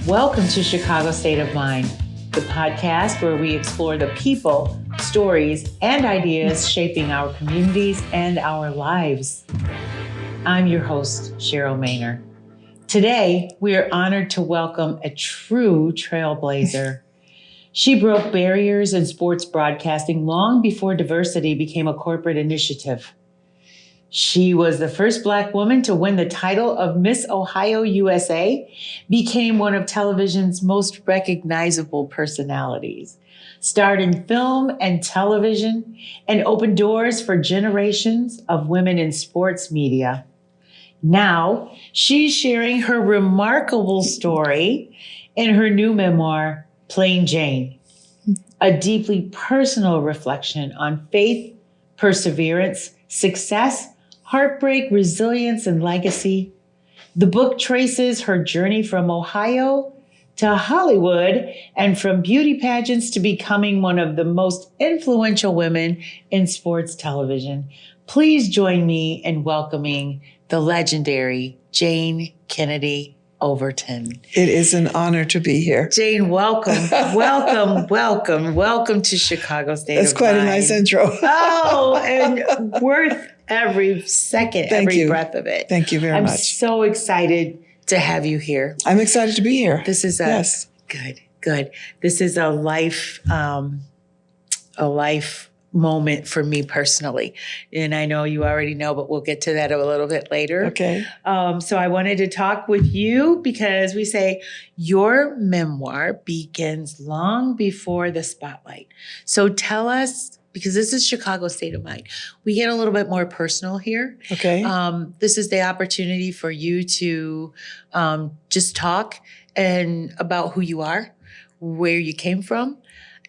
Welcome to Chicago State of Mind, the podcast where we explore the people, stories, and ideas shaping our communities and our lives. I'm your host, Cheryl Maynor. Today, we are honored to welcome a true trailblazer. She broke barriers in sports broadcasting long before diversity became a corporate initiative. She was the first Black woman to win the title of Miss Ohio USA, became one of television's most recognizable personalities, starred in film and television, and opened doors for generations of women in sports media. Now, she's sharing her remarkable story in her new memoir, Plain Jane, a deeply personal reflection on faith, perseverance, success, heartbreak, resilience, and legacy. The book traces her journey from Ohio to Hollywood and from beauty pageants to becoming one of the most influential women in sports television. Please join me in welcoming the legendary Jayne Kennedy Overton. It is an honor to be here. Jayne, welcome to Chicago State That's of quite Mind. a nice intro. Oh, and worth every second, every breath of it. Thank you very much. I'm so excited to have you here. I'm excited to be here. This is good. This is a life moment for me personally. And I know you already know, but we'll get to that a little bit later. Okay. So I wanted to talk with you because we say your memoir begins long before the spotlight. So tell us, because this is Chicago State of Mind, we get a little bit more personal here. Okay. This is the opportunity for you to just talk and about who you are, where you came from,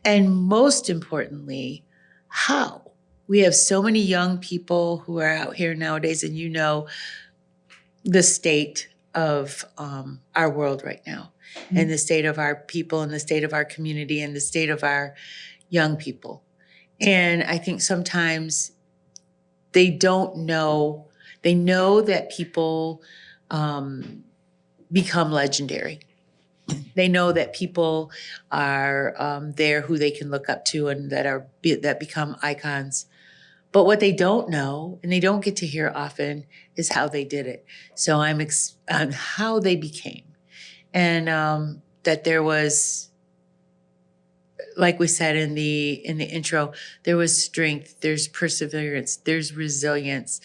and most importantly, how. We have so many young people who are out here nowadays, and you know the state of our world right now, and the state of our people, and the state of our community, and the state of our young people. And I think sometimes they don't know, they know that people become legendary. They know that people are there who they can look up to and that become icons. But what they don't know, and they don't get to hear often, is how they did it. So I'm on how they became. And that there was, like we said in the intro, there was strength, there's perseverance, there's resilience.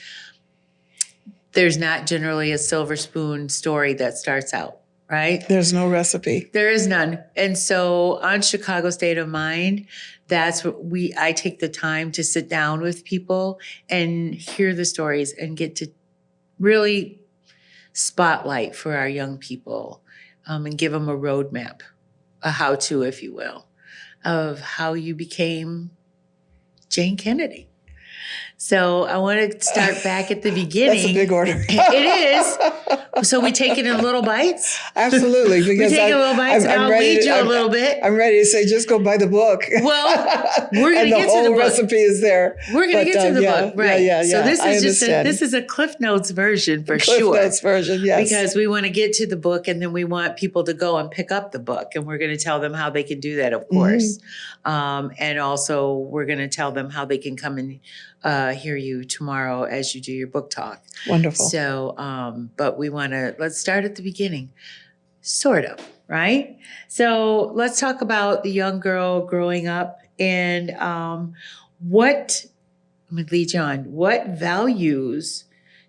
There's not generally a silver spoon story that starts out. Right? There's no recipe. There is none. And so on Chicago State of Mind, that's what I take the time to sit down with people and hear the stories and get to really spotlight for our young people and give them a roadmap, a how-to, if you will, of how you became Jayne Kennedy. So I want to start back at the beginning. That's a big order. It is. So we take it in little bites? Absolutely. Because we take it in little bites, and I'll lead you a little bit. I'm ready to say, just go buy the book. Well, we're going to get to the book. And the whole recipe is there. We're going to get to the book, right? Yeah. So this is a Cliff Notes version for sure. Cliff Notes version, yes. Because we want to get to the book, and then we want people to go and pick up the book, and we're going to tell them how they can do that, of course. And also, we're going to tell them how they can come and hear you tomorrow as you do your book talk. Wonderful. So, but let's start at the beginning, sort of, right? So let's talk about the young girl growing up and let me lead you on. What values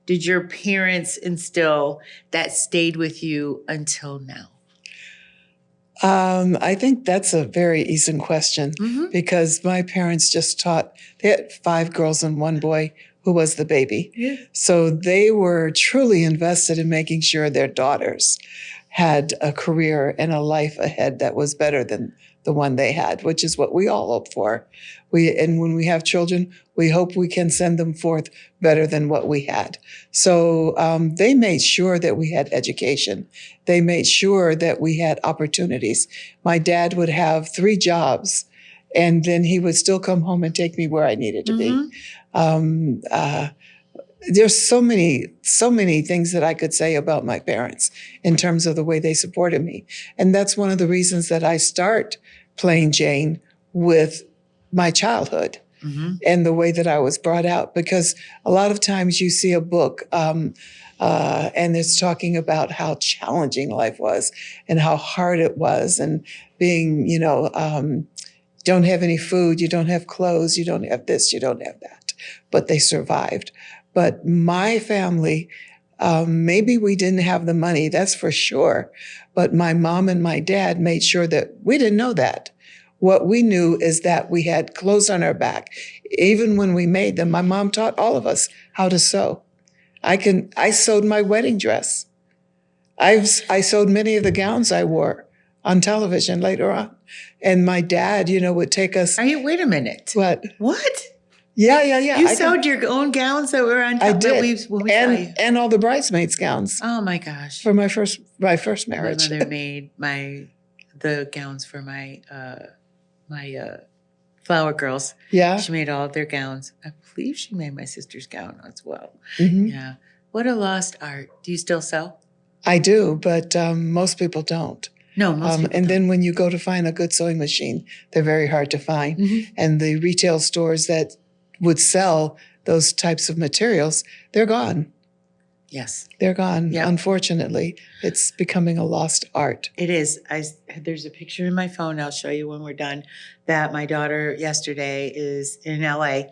did your parents instill that stayed with you until now? I think that's a very easy question because my parents just they had 5 girls and 1 boy who was the baby. Yeah. So they were truly invested in making sure their daughters had a career and a life ahead that was better than the one they had, which is what we all hope for. And when we have children, we hope we can send them forth better than what we had. So they made sure that we had education. They made sure that we had opportunities. My dad would have 3 jobs, and then he would still come home and take me where I needed to be. there's so many things that I could say about my parents in terms of the way they supported me. And that's one of the reasons that I start playing Jayne with my childhood and the way that I was brought out. Because a lot of times you see a book and it's talking about how challenging life was and how hard it was, and being, don't have any food, you don't have clothes, you don't have this, you don't have that. But they survived. But my family, maybe we didn't have the money, that's for sure. But my mom and my dad made sure that we didn't know that. What we knew is that we had clothes on our back. Even when we made them, my mom taught all of us how to sew. I sewed my wedding dress. I sewed many of the gowns I wore on television later on. And my dad, would take us. Wait a minute. What? What? Yeah. You sewed your own gowns that were on top. I did. When we saw you. And all the bridesmaids' gowns. Oh my gosh. For my first marriage. My mother made the gowns for my flower girls. Yeah. She made all of their gowns. I believe she made my sister's gown as well. Mm-hmm. Yeah. What a lost art. Do you still sew? I do, but most people don't. No, most people don't. Then when you go to find a good sewing machine, they're very hard to find. Mm-hmm. And the retail stores that would sell those types of materials, they're gone. Yes. They're gone. Yep. Unfortunately, it's becoming a lost art. It is. There's a picture in my phone, I'll show you when we're done, that my daughter yesterday is in LA,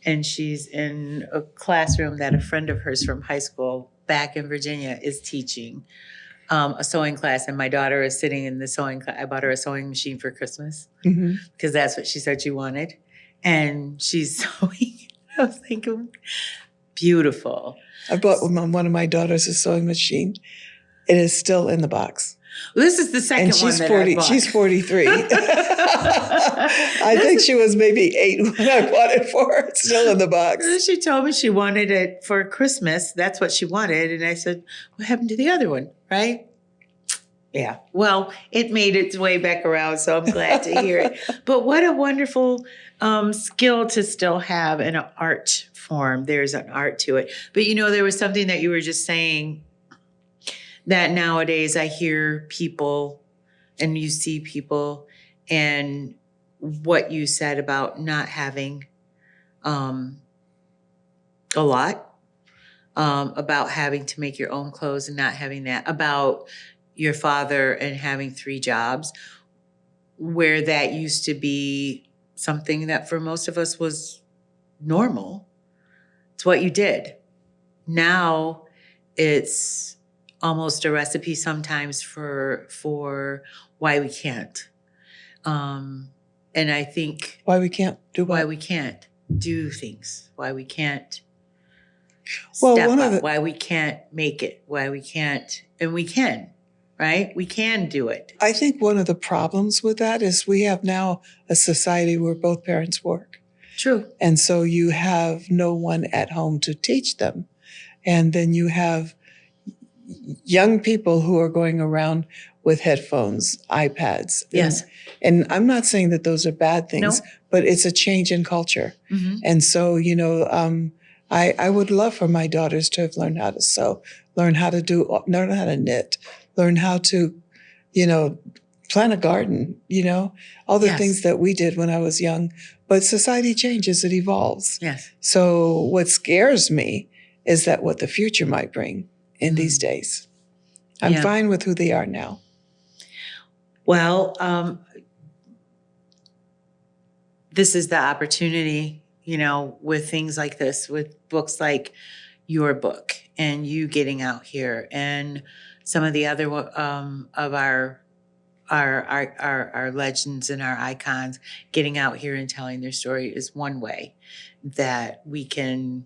and she's in a classroom that a friend of hers from high school back in Virginia is teaching a sewing class. And my daughter is sitting in the sewing class. I bought her a sewing machine for Christmas because that's what she said she wanted. And she's sewing. I was thinking, beautiful. I bought one of my daughters a sewing machine. It is still in the box. Well, this is the second one that I bought. She's 43. I think she was maybe 8 when I bought it for her. It's still in the box. She told me she wanted it for Christmas. That's what she wanted. And I said, what happened to the other one, right? Yeah. Well, it made its way back around, so I'm glad to hear it. But what a wonderful skill to still have in an art form. There's an art to it. But, there was something that you were just saying that nowadays I hear people and you see people, and what you said about not having a lot, about having to make your own clothes and not having that, about your father and having 3 jobs, where that used to be something that for most of us was normal. It's what you did. Now it's almost a recipe sometimes for why we can't. And I think why we can't do what? Why we can't do things. Why we can't step up. Why we can't make it. Why we can't. And we can, right? We can do it. I think one of the problems with that is we have now a society where both parents work. True. And so you have no one at home to teach them. And then you have young people who are going around with headphones, iPads. Yes. And I'm not saying that those are bad things, but it's a change in culture. Mm-hmm. And so, I would love for my daughters to have learned how to sew, learn how to knit, learn how to, plant a garden, all the things that we did when I was young. But society changes, it evolves. Yes. So what scares me is that what the future might bring in these days. I'm fine with who they are now. Well, this is the opportunity, with things like this, with books like your book and you getting out here, and some of the other of our legends and our icons getting out here and telling their story is one way that we can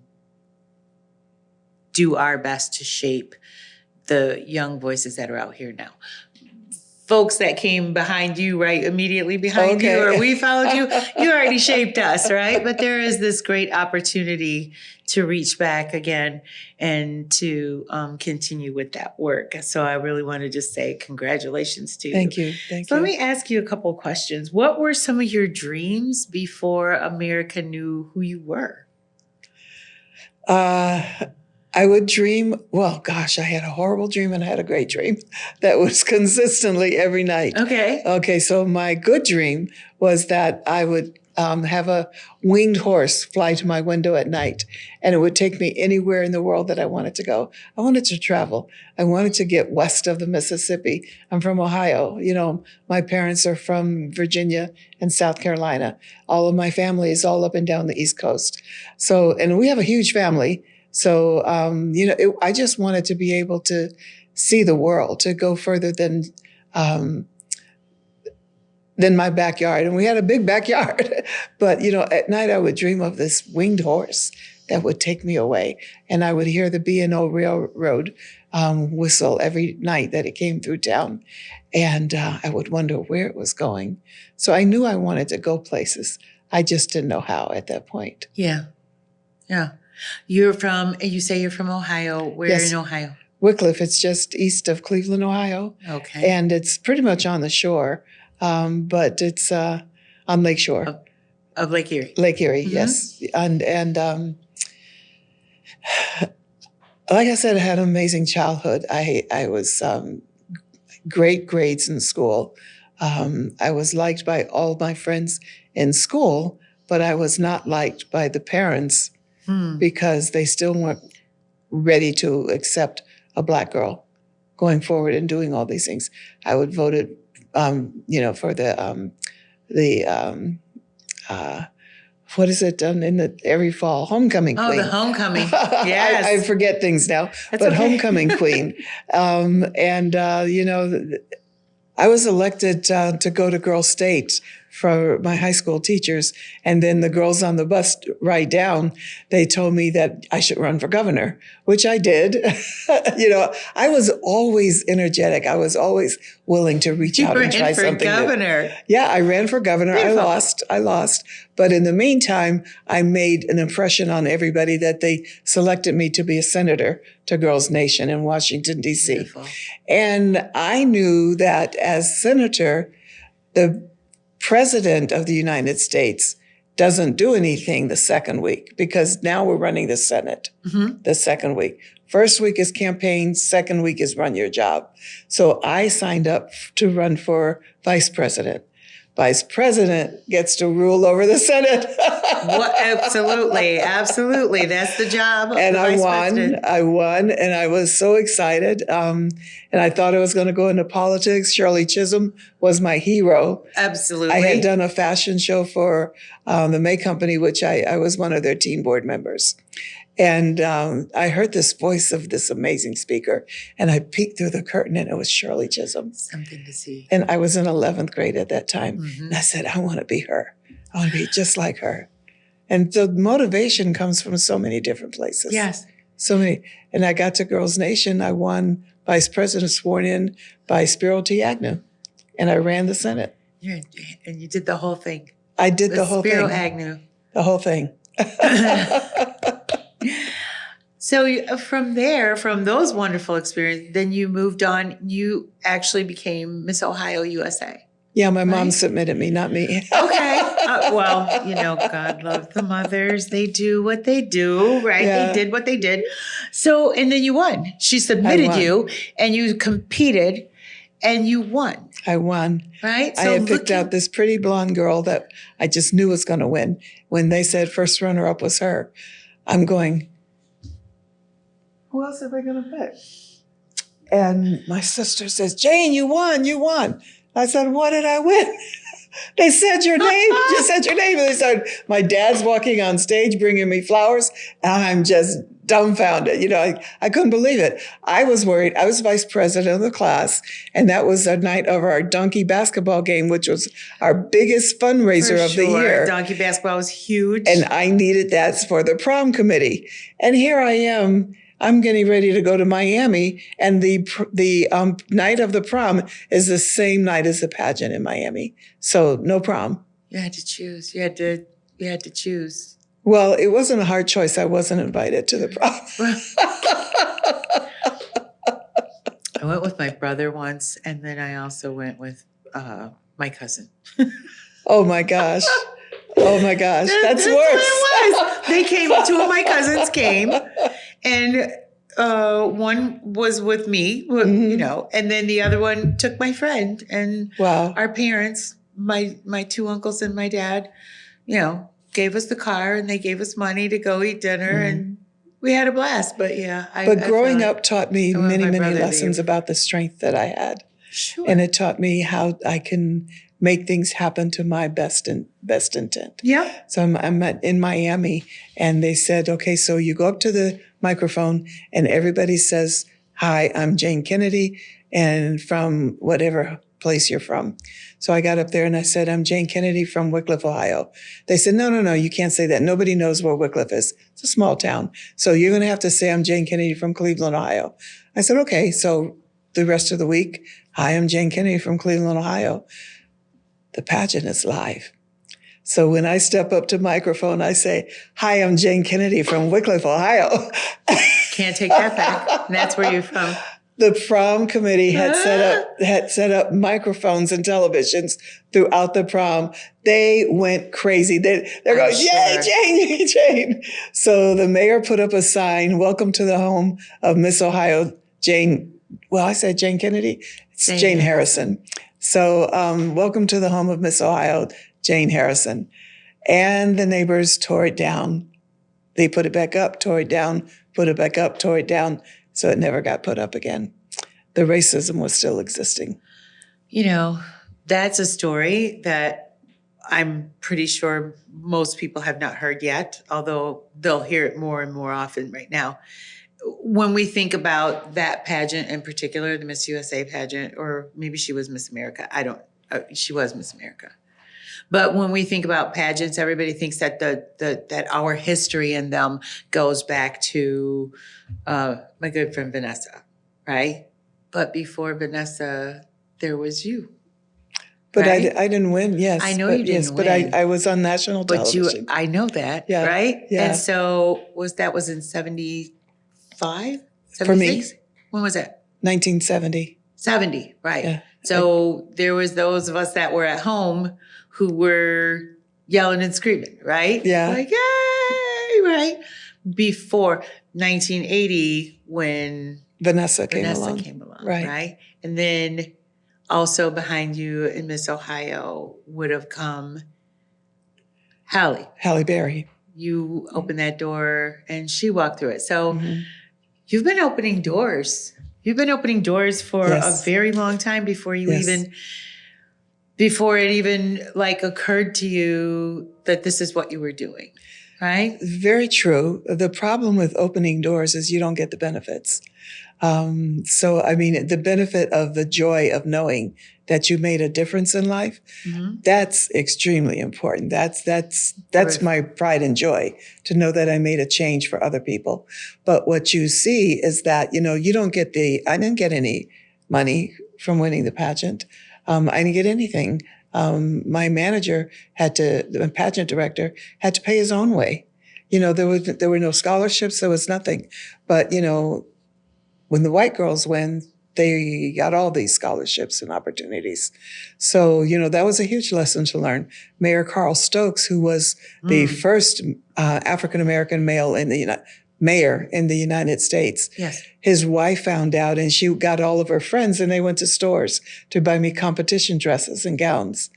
do our best to shape the young voices that are out here now. Folks that came behind you, right, immediately behind you, or we followed you, you already shaped us, right? But there is this great opportunity to reach back again and to continue with that work. So I really want to just say congratulations to you. Thank you. So let me ask you a couple of questions. What were some of your dreams before America knew who you were? I would dream, well, gosh, I had a horrible dream and I had a great dream that was consistently every night. Okay. Okay, so my good dream was that I would have a winged horse fly to my window at night, and it would take me anywhere in the world that I wanted to go. I wanted to travel. I wanted to get west of the Mississippi. I'm from Ohio. You know, my parents are from Virginia and South Carolina. All of my family is all up and down the East Coast. So, and we have a huge family. So, I just wanted to be able to see the world, to go further than my backyard. And we had a big backyard. But, at night I would dream of this winged horse that would take me away. And I would hear the B&O Railroad whistle every night that it came through town. And I would wonder where it was going. So I knew I wanted to go places. I just didn't know how at that point. Yeah. Yeah. You say you're from Ohio. Where Yes. in Ohio? Wycliffe. It's just east of Cleveland, Ohio. Okay. And it's pretty much on the shore. But it's on Lake Shore. Of Lake Erie. Lake Erie, Mm-hmm. yes. And like I said, I had an amazing childhood. I was great grades in school. I was liked by all my friends in school, but I was not liked by the parents because they still weren't ready to accept a Black girl going forward and doing all these things. I would voted for what is it done in every fall? Homecoming queen. Oh, the homecoming. Yes. I forget things now, That's but okay. homecoming queen. I was elected to go to Girl State for my high school teachers. And then the girls on the bus ride down, they told me that I should run for governor, which I did. I was always energetic. I was always willing to reach out and try something. You ran for governor. Yeah, I ran for governor. Beautiful. I lost. But in the meantime, I made an impression on everybody that they selected me to be a senator to Girls Nation in Washington, D.C. Beautiful. And I knew that as senator, the president of the United States doesn't do anything the second week because now we're running the Senate the second week. First week is campaign, second week is run your job. So I signed up to run for vice president. Vice president gets to rule over the Senate. Well, absolutely. That's the job. And the I vice won. president. I won, and I was so excited. And I thought I was going to go into politics. Shirley Chisholm was my hero. Absolutely. I had done a fashion show for the May Company, which I was one of their team board members. And I heard this voice of this amazing speaker, and I peeked through the curtain, and it was Shirley Chisholm. Something to see. And I was in 11th grade at that time. And I said, I want to be her. I want to be just like her. And the motivation comes from so many different places. Yes. So many. And I got to Girls Nation. I won vice president sworn in by Spiro T. Agnew. And I ran the Senate. And you did the whole thing. I did the whole Spiro thing. Agnew. The whole thing. So from there, from those wonderful experiences, then you moved on. You actually became Miss Ohio USA. Yeah, my mom submitted me, not me. Okay. God love the mothers. They do what they do, right? Yeah. They did what they did. So, and then you won. She submitted you and you competed and you won. I won. Right? I had picked out this pretty blonde girl that I just knew was going to win. When they said first runner-up was her, I'm going, who else are they going to pick? And my sister says, Jayne, you won. I said, what did I win? They said your name. Just said your name. And they started, my dad's walking on stage bringing me flowers. And I'm just dumbfounded. I couldn't believe it. I was worried. I was vice president of the class. And that was the night of our donkey basketball game, which was our biggest fundraiser of the year. Donkey basketball was huge. And I needed that for the prom committee. And here I am. I'm getting ready to go to Miami, and the night of the prom is the same night as the pageant in Miami. So no prom. You had to choose. You had to choose. Well, it wasn't a hard choice. I wasn't invited to the prom. I went with my brother once, and then I also went with my cousin. Oh my gosh. Oh my gosh, that's worse. What it was. They came, two of my cousins came, and one was with me, you know, and then the other one took my friend, and Wow. our parents, my two uncles and my dad, you know, gave us the car and they gave us money to go eat dinner, and we had a blast. But yeah, but growing up taught me many, many lessons leave. about the strength that I had. Sure. And it taught me how I can make things happen to my best intent. Yeah. So I'm in Miami, and they said, okay, so you go up to the microphone and everybody says, hi, I'm Jayne Kennedy, and from whatever place you're from. So I got up there and I said, I'm Jayne Kennedy from Wickliffe, Ohio. They said, no, you can't say that. Nobody knows where Wickliffe is. It's a small town. So you're going to have to say, I'm Jayne Kennedy from Cleveland, Ohio. I said, okay. So the rest of the week, hi, I'm Jayne Kennedy from Cleveland, Ohio. The pageant is live. So when I step up to microphone, I say, hi, I'm Jayne Kennedy from Wickliffe, Ohio. Can't take that back. And that's where you're from. The prom committee had set up microphones and televisions throughout the prom. They went crazy. They're going, yay, Jayne, Jayne. So the mayor put up a sign, welcome to the home of Miss Ohio, Jayne. Well, I said Jayne Kennedy. It's Jayne Harrison. So welcome to the home of Miss Ohio, Jayne Harrison. And the neighbors tore it down. They put it back up, tore it down, put it back up, tore it down. So it never got put up again. The racism was still existing. You know, that's a story that I'm pretty sure most people have not heard yet, although they'll hear it more and more often right now. When we think about that pageant in particular, the Miss USA pageant, or maybe she was Miss America. She was Miss America. But when we think about pageants, everybody thinks that that our history in them goes back to my good friend Vanessa, right? But before Vanessa, there was you. But right? I didn't win, yes. I know you didn't win. But I was on national television. I know that, yeah, right? Yeah. And so that was in 75? 76? For me. When was that? 1970. 70, right. Yeah. So there was those of us that were at home who were yelling and screaming, right? Yeah. Like, yay, right? Before 1980 when Vanessa came along. Right? And then also behind you in Miss Ohio would have come Halle Berry. You opened that door and she walked through it. So you've been opening doors. You've been opening doors for a very long time before you before it even like occurred to you that this is what you were doing, right? Very true. The problem with opening doors is you don't get the benefits. So, I mean, the benefit of the joy of knowing that you made a difference in life, that's extremely important. That's my pride and joy, to know that I made a change for other people. But what you see is that, you don't get I didn't get any money from winning the pageant. I didn't get anything. My manager the pageant director had to pay his own way. There were no scholarships, there was nothing. But, when the white girls win, they got all these scholarships and opportunities. So, that was a huge lesson to learn. Mayor Carl Stokes, who was the first African-American mayor in the United States. Yes. His wife found out and she got all of her friends and they went to stores to buy me competition dresses and gowns.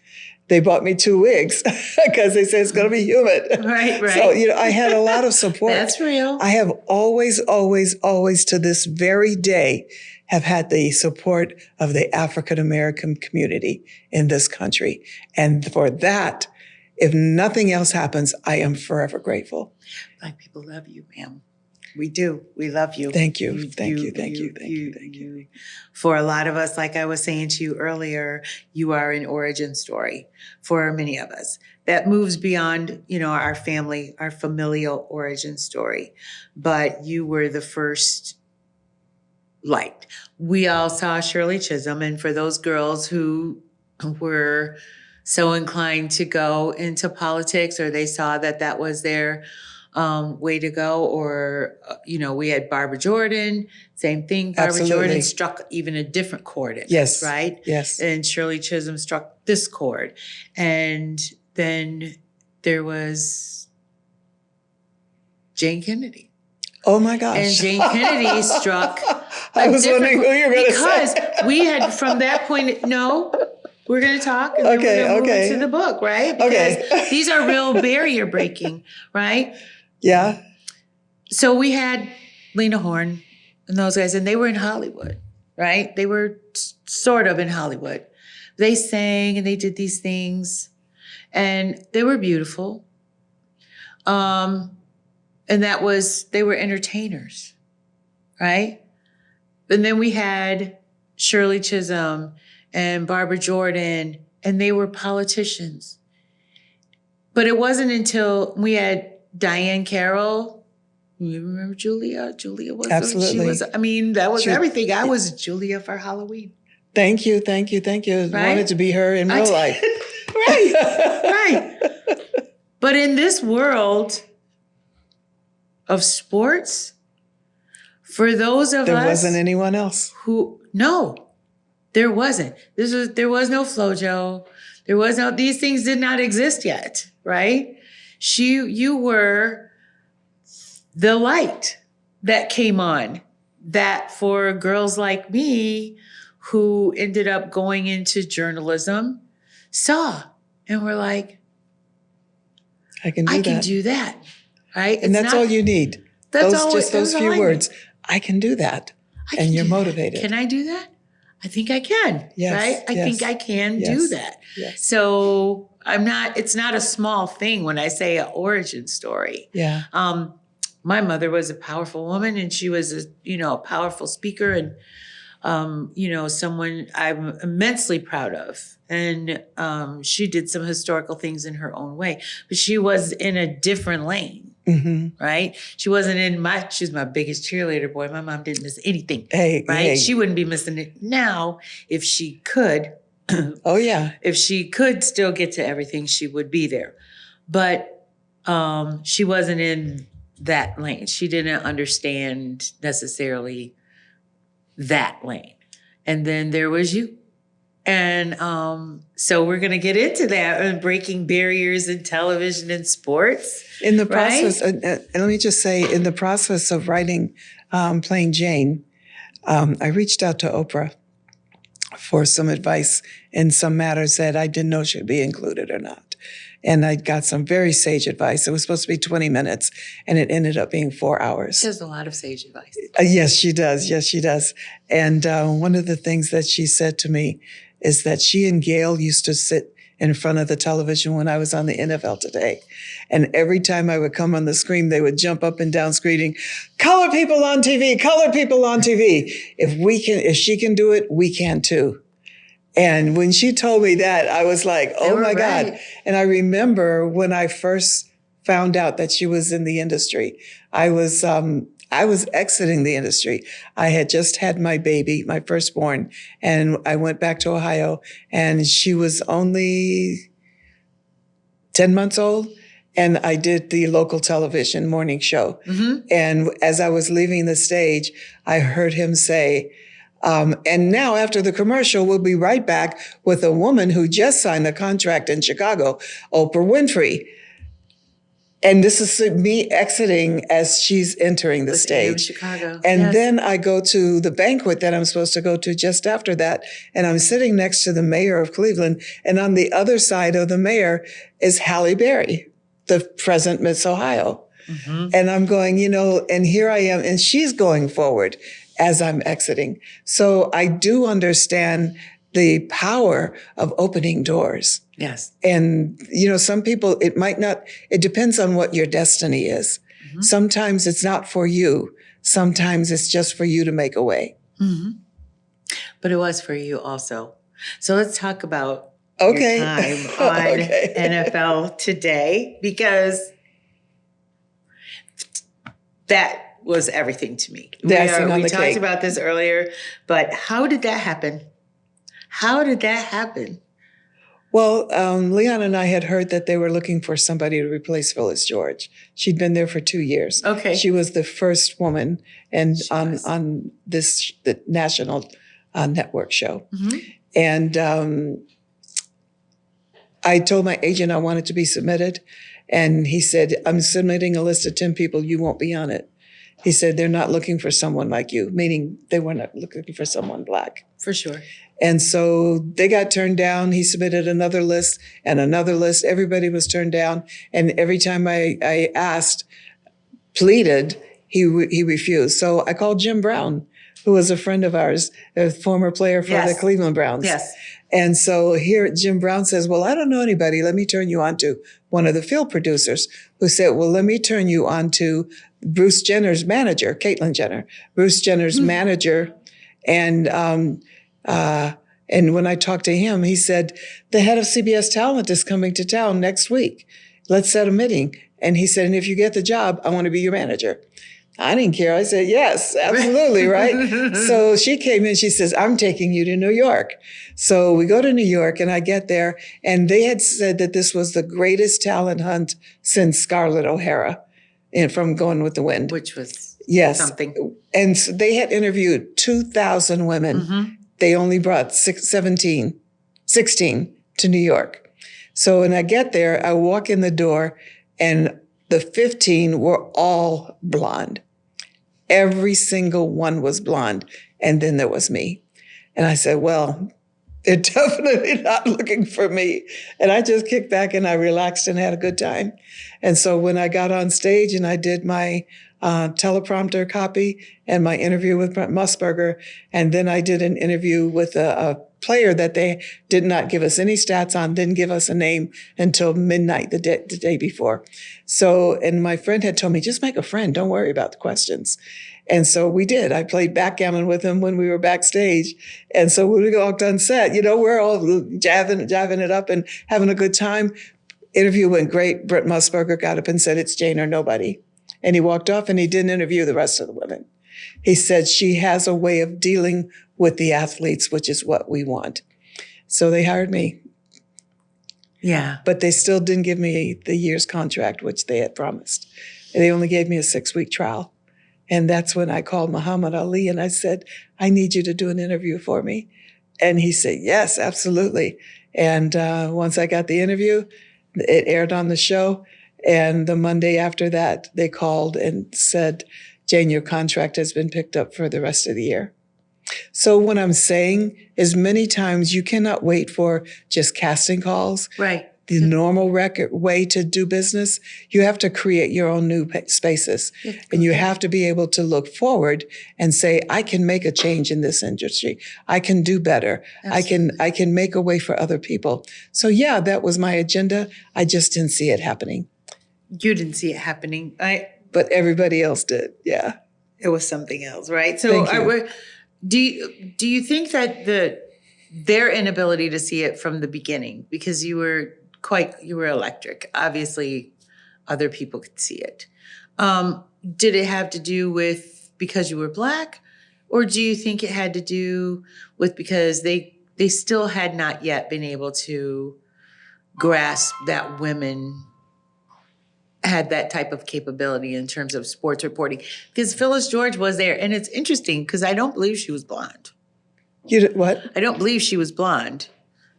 They bought me 2 wigs because they said it's going to be humid. Right. So, I had a lot of support. That's real. I have always, always, always to this very day have had the support of the African-American community in this country. And for that, if nothing else happens, I am forever grateful. Black people love you, ma'am. We do. We love you. Thank you. Thank you. For a lot of us, like I was saying to you earlier, you are an origin story for many of us. That moves beyond, our family, our familial origin story. But you were the first light. We all saw Shirley Chisholm. And for those girls who were so inclined to go into politics, or they saw that was their way to go, or, we had Barbara Jordan, same thing. Barbara Jordan struck even a different chord in us, right? Yes. And Shirley Chisholm struck this chord. And then there was Jayne Kennedy. Oh my gosh. And Jayne Kennedy struck. I was wondering who you were going to say. Because we had, from that point, no, we're going to talk and then we're going to move into the book, right? Because these are real barrier breaking, right? Yeah. So we had Lena Horne and those guys, and they were in Hollywood, right? They were sort of in Hollywood. They sang and they did these things, and they were beautiful. And they were entertainers, right? And then we had Shirley Chisholm and Barbara Jordan, and they were politicians. But it wasn't until we had Diane Carroll. You remember Julia? Julia was absolutely. That was everything. I was Julia for Halloween. Thank you. Right? Wanted to be her in real life. Right. But in this world of sports, for those of us, there wasn't anyone else there wasn't. There was no FloJo. These things did not exist yet, right? You were the light that came on, that for girls like me who ended up going into journalism saw and were like, I can do that. Right? And that's all you need. Those few words. I can do that. And you're motivated. Can I do that? I think I can. Yes, right? I think I can do that. Yes. So it's not a small thing when I say an origin story. Yeah. My mother was a powerful woman, and she was a powerful speaker, and someone I'm immensely proud of. And she did some historical things in her own way, but she was in a different lane. Mm-hmm. Right? She wasn't she was my biggest cheerleader, boy. My mom didn't miss anything. Right? Hey. She wouldn't be missing it now if she could. Oh, yeah. If she could still get to everything, she would be there. But she wasn't in that lane. She didn't understand necessarily that lane. And then there was you. And so we're going to get into that and breaking barriers in television and sports. In the process, and let me just say, in the process of writing, playing Jayne, I reached out to Oprah for some advice in some matters that I didn't know should be included or not. And I got some very sage advice. It was supposed to be 20 minutes, and it ended up being 4 hours. She has a lot of sage advice. Yes, she does. Yes, she does. And one of the things that she said to me is that she and Gail used to sit in front of the television when I was on the NFL Today. And every time I would come on the screen, they would jump up and down screaming, "Color people on TV, color people on TV. If she can do it, we can too." And when she told me that, I was like, oh my God. And I remember when I first found out that she was in the industry, I was exiting the industry. I had just had my baby, my firstborn, and I went back to Ohio, and she was only 10 months old. And I did the local television morning show. Mm-hmm. And as I was leaving the stage, I heard him say, and now after the commercial, we'll be right back with a woman who just signed a contract in Chicago, Oprah Winfrey. And this is me exiting as she's entering the stage. Chicago. And then I go to the banquet that I'm supposed to go to just after that. And I'm sitting next to the mayor of Cleveland. And on the other side of the mayor is Halle Berry, the present Miss Ohio. Mm-hmm. And I'm going, and here I am. And she's going forward as I'm exiting. So I do understand the power of opening doors. Yes. And, some people, it depends on what your destiny is. Mm-hmm. Sometimes it's not for you. Sometimes it's just for you to make a way. Mm-hmm. But it was for you also. So let's talk about your time on NFL Today, because that was everything to me. We talked about this earlier, but how did that happen? Well, Leon and I had heard that they were looking for somebody to replace Phyllis George. She'd been there for 2 years. Okay. She was the first woman on the national network show. Mm-hmm. And I told my agent I wanted to be submitted. And he said, I'm submitting a list of 10 people. You won't be on it. He said, they're not looking for someone like you, meaning they were not looking for someone Black. For sure. And so they got turned down. He submitted another list and another list. Everybody was turned down. And every time I asked, pleaded, he refused. So I called Jim Brown, who was a friend of ours, a former player for the Cleveland Browns. Yes. And so here Jim Brown says, well, I don't know anybody. Let me turn you on to one of the field producers, who said, well, let me turn you on to Bruce Jenner's manager, Caitlyn Jenner, Bruce Jenner's manager. And when I talked to him, he said, the head of CBS Talent is coming to town next week. Let's set a meeting. And he said, and if you get the job, I want to be your manager. I didn't care. I said, yes, absolutely, right? So she came in, she says, I'm taking you to New York. So we go to New York, and I get there, and they had said that this was the greatest talent hunt since Scarlett O'Hara from Going with the Wind. Which was something. And so they had interviewed 2,000 women. Mm-hmm. They only brought 16 to New York. So when I get there, I walk in the door, and the 15 were all blonde. Every single one was blonde. And then there was me. And I said, well, they're definitely not looking for me. And I just kicked back and I relaxed and had a good time. And so when I got on stage and I did my teleprompter copy and my interview with Brent Musburger, and then I did an interview with a player that they did not give us any stats on, didn't give us a name until midnight the day before. So, and my friend had told me, just make a friend, don't worry about the questions. And so we did. I played backgammon with him when we were backstage. And so when we walked on set, we're all jiving it up and having a good time. Interview went great. Brent Musburger got up and said, it's Jayne or nobody. And he walked off and he didn't interview the rest of the women. He said, she has a way of dealing with the athletes, which is what we want. So they hired me. Yeah. But they still didn't give me the year's contract, which they had promised. They only gave me a 6-week trial. And that's when I called Muhammad Ali and I said, I need you to do an interview for me. And he said, yes, absolutely. And once I got the interview, it aired on the show. And the Monday after that, they called and said, Jayne, your contract has been picked up for the rest of the year. So what I'm saying is many times you cannot wait for just casting calls. Right. The normal way to do business, you have to create your own new spaces. And you have to be able to look forward and say, I can make a change in this industry. I can do better. Absolutely. I can make a way for other people. So yeah, that was my agenda. I just didn't see it happening. You didn't see it happening. But everybody else did. Yeah. It was something else, right? So do you think that their inability to see it from the beginning, because you were electric. Obviously, other people could see it. Did it have to do with because you were Black? Or do you think it had to do with because they still had not yet been able to grasp that women had that type of capability in terms of sports reporting? Because Phyllis George was there. And it's interesting because I don't believe she was blonde. You did what? I don't believe she was blonde.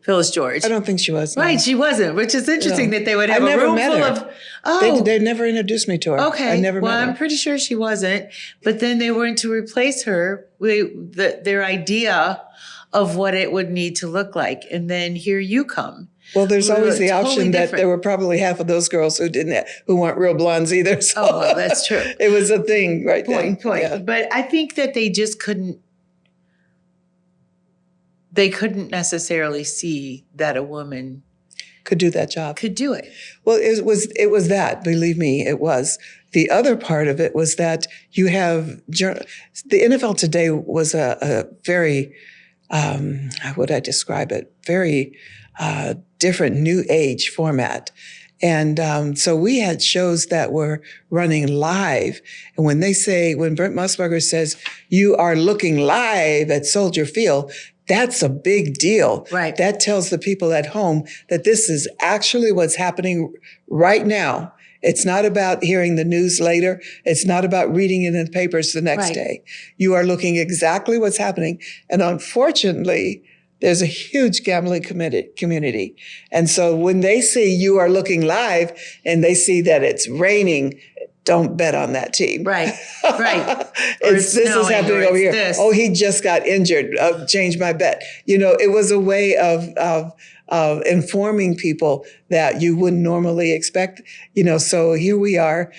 Phyllis George. I don't think she was. No. Right, she wasn't, which is interesting that they would have a room full of... Oh. They never introduced me to her. Okay, I never met her. I'm pretty sure she wasn't. But then they were to replace her with their idea of what it would need to look like. And then here you come. Well, there's always the option that there were probably half of those girls who weren't real blondes either. So well, that's true. It was a thing right then. Point. Yeah. But I think that they just couldn't necessarily see that a woman could do that job. Could do it. Well, it was that, believe me, it was. The other part of it was that you have the NFL today was a very how would I describe it? Very different new age format. And so we had shows that were running live. And when Brent Musburger says, you are looking live at Soldier Field, that's a big deal. Right. That tells the people at home that this is actually what's happening right now. It's not about hearing the news later. It's not about reading it in the papers the next day. You are looking exactly what's happening. And unfortunately, there's a huge gambling community. And so when they see you are looking live and they see that it's raining, don't bet on that team. Right. This is happening over here. This. Oh, he just got injured. Change my bet. It was a way of informing people that you wouldn't normally expect. So here we are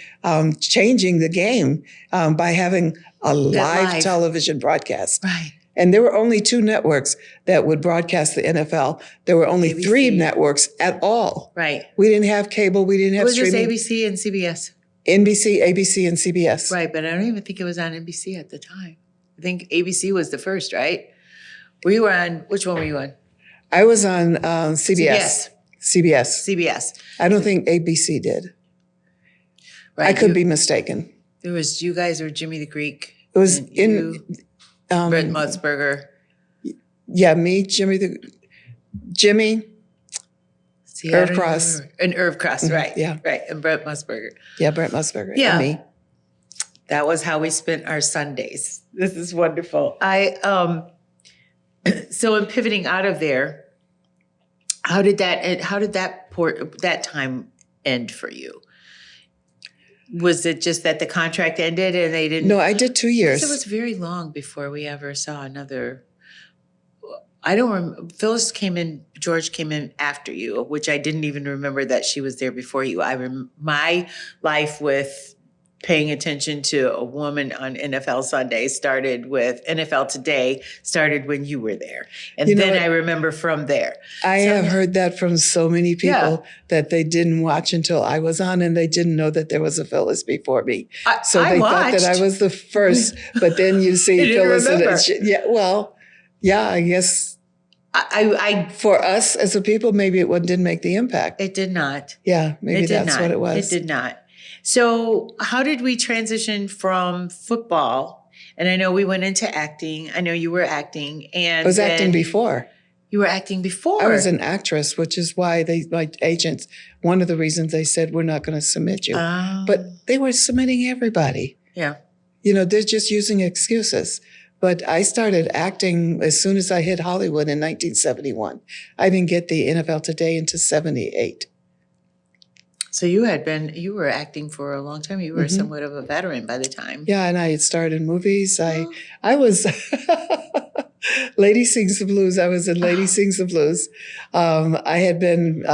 changing the game by having a live television broadcast. Right. And there were only 2 networks that would broadcast the NFL. There were only ABC. 3 networks at all. Right. We didn't have cable. We didn't have streaming. It was just ABC and CBS. NBC, ABC, and CBS. Right, but I don't even think it was on NBC at the time. I think ABC was the first, right? Which one were you on? I was on CBS. CBS. I don't think ABC did. Right. I could be mistaken. There was you guys or Jimmy the Greek. It was Brett Musburger. Yeah, me, Jimmy. Irv Cross. And Irv Cross, right. Yeah. Right, and Brett Musburger. Yeah, Brett Musburger. Yeah. And me. That was how we spent our Sundays. This is wonderful. So in pivoting out of there, how did that time end for you? Was it just that the contract ended and they didn't? No, I did 2 years. It was very long before we ever saw another. I don't remember. George came in after you, which I didn't even remember that she was there before you. My life with paying attention to a woman on NFL Sunday started when you were there. And then I remember from there. I have heard that from so many people that they didn't watch until I was on and they didn't know that there was a Phyllis before me. So they thought that I was the first, but then you see Phyllis. I guess for us as a people, maybe it didn't make the impact. It did not. Yeah, maybe that's what it was. It did not. So how did we transition from football? And I know we went into acting. I know you were acting. And I was acting before. You were acting before? I was an actress, which is why my agents, one of the reasons they said, we're not going to submit you. But they were submitting everybody. Yeah. They're just using excuses. But I started acting as soon as I hit Hollywood in 1971. I didn't get the NFL Today until 1978. So you were acting for a long time. You were somewhat of a veteran by the time. Yeah, and I had starred in movies. I was Lady Sings the Blues. I was in Lady Sings the Blues. I had been...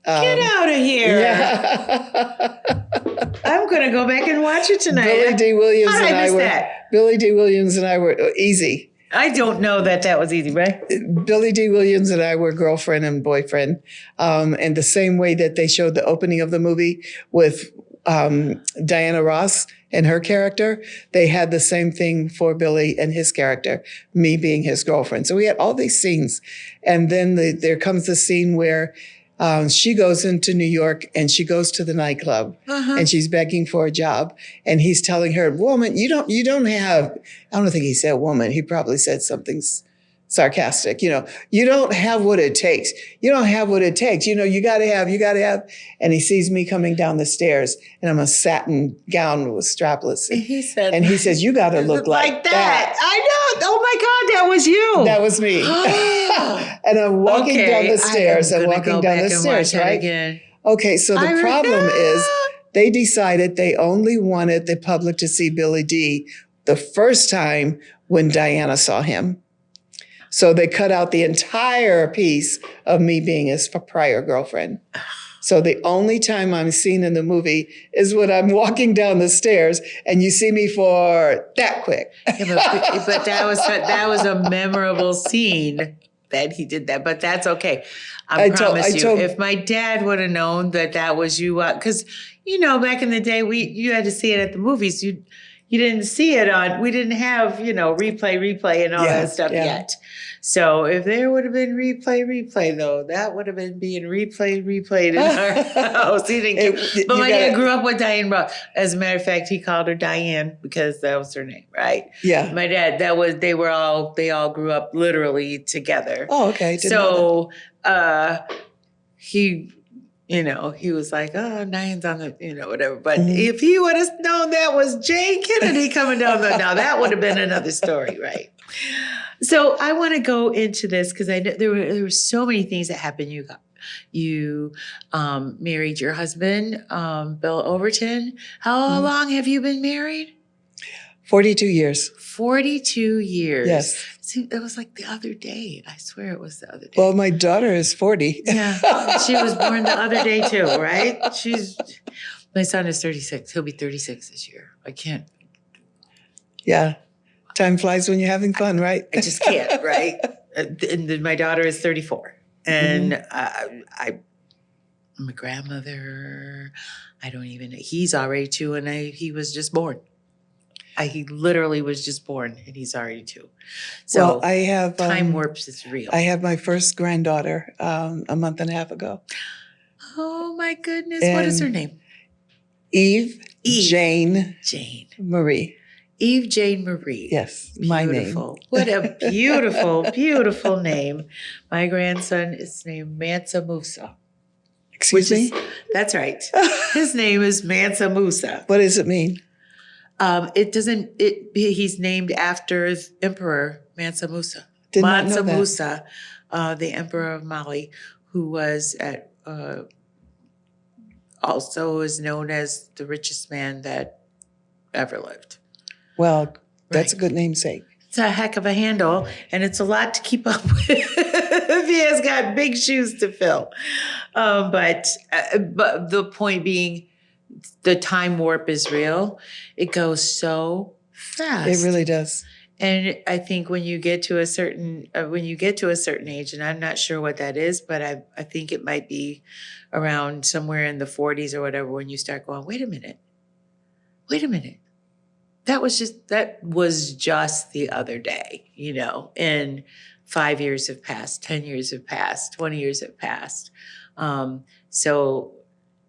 Get out of here. Yeah. I'm going to go back and watch it tonight. Billy D. Williams and I were easy. I don't know that was easy, right? Billy D. Williams and I were girlfriend and boyfriend. And the same way that they showed the opening of the movie with Diana Ross and her character, they had the same thing for Billy and his character, me being his girlfriend. So we had all these scenes. And then there comes the scene where she goes into New York and she goes to the nightclub and she's begging for a job. And he's telling her, woman, you don't have, I don't think he said woman. He probably said something sarcastic. You don't have what it takes. You don't have what it takes. You got to have. And he sees me coming down the stairs and I'm a satin gown with strapless. And he says, you got to look like that. I know. Oh my God, that was you. That was me. And I'm walking down the stairs right? Again. Okay, so the problem is they decided they only wanted the public to see Billy D the first time when Diana saw him. So they cut out the entire piece of me being his prior girlfriend. So the only time I'm seen in the movie is when I'm walking down the stairs and you see me for that quick. Yeah, but that was a memorable scene that he did that, but that's okay. I promise you, if my dad would have known that was you, because, back in the day, you had to see it at the movies. You didn't see it we didn't have, replay and all that stuff yet. So if there would have been replay though, that would have been being replayed in our house. But my dad grew up with Diane Ross. As a matter of fact, he called her Diane because that was her name, right? Yeah. My dad, they all grew up literally together. Oh, okay. He was like, oh, Diane's on the, whatever. But if he would have known that was Jayne Kennedy coming down now that would have been another story, right? So I want to go into this because I know there were so many things that happened. You married your husband, Bill Overton. How long have you been married? 42 years. 42 years. Yes. See, it was like the other day. I swear it was the other day. Well, my daughter is 40. Yeah. She was born the other day too, right? My son is 36. He'll be 36 this year. I can't. Yeah. Time flies when you're having fun, right? I just can't, right? And then my daughter is 34. And I'm a grandmother. I don't even know. He's already 2 and he was just born. He literally was just born and he's already 2. So well, I have time warps is real. I have my first granddaughter a month and a half ago. Oh my goodness. What is her name? Eve. Jayne Marie. Eve Jayne Marie. Yes, beautiful. My name. What a beautiful, beautiful name. My grandson is named Mansa Musa. Excuse me? That's right. His name is Mansa Musa. What does it mean? He's named after Emperor Mansa Musa. Did not know that. Mansa Musa, the Emperor of Mali, who was also is known as the richest man that ever lived. Well, that's a good namesake. It's a heck of a handle, and it's a lot to keep up with. He has got big shoes to fill. But the point being, the time warp is real. It goes so fast. It really does. And I think when you get to a certain age, and I'm not sure what that is, but I think it might be around somewhere in the 40s or whatever, when you start going, wait a minute. That was just the other day, and 5 years have passed, 10 years have passed, 20 years have passed. So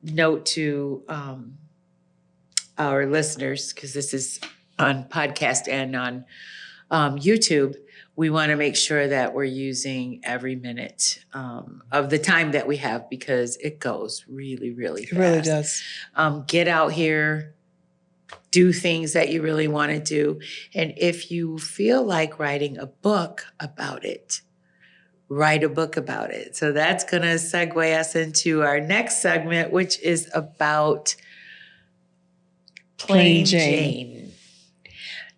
note to our listeners, because this is on podcast and on YouTube, we want to make sure that we're using every minute of the time that we have, because it goes really, really fast. It really does. Get out here, do things that you really want to do. And if you feel like writing a book about it, write a book about it. So that's going to segue us into our next segment, which is about Plain Jayne.